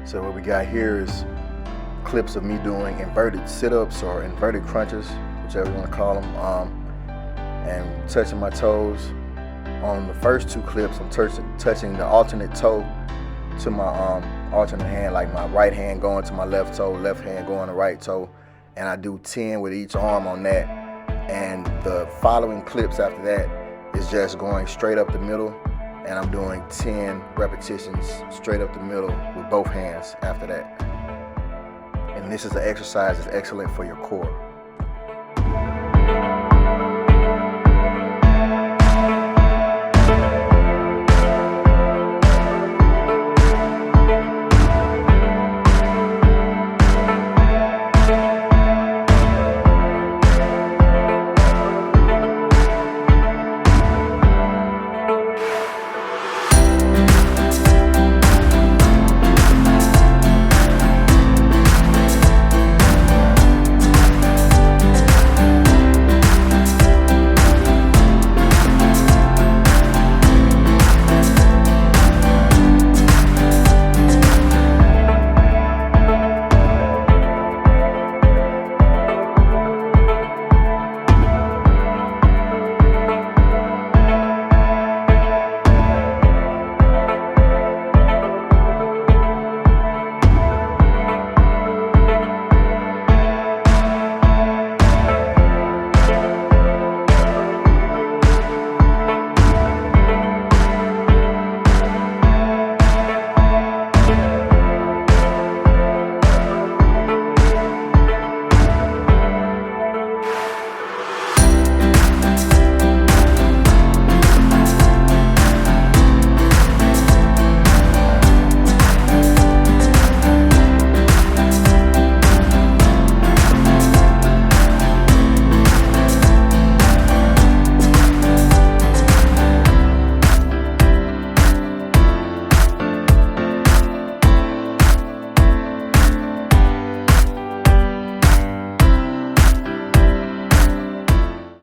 So what we got here is clips of me doing inverted sit-ups or inverted crunches, whichever you want to call them, and touching my toes. On the first two clips, I'm touching the alternate toe to my alternate hand, like my right hand going to my left toe, left hand going to right toe, and I do 10 with each arm on that. And the following clips after that is just going straight up the middle, and I'm doing 10 repetitions straight up the middle with both hands after that. And this is an exercise that's excellent for your core.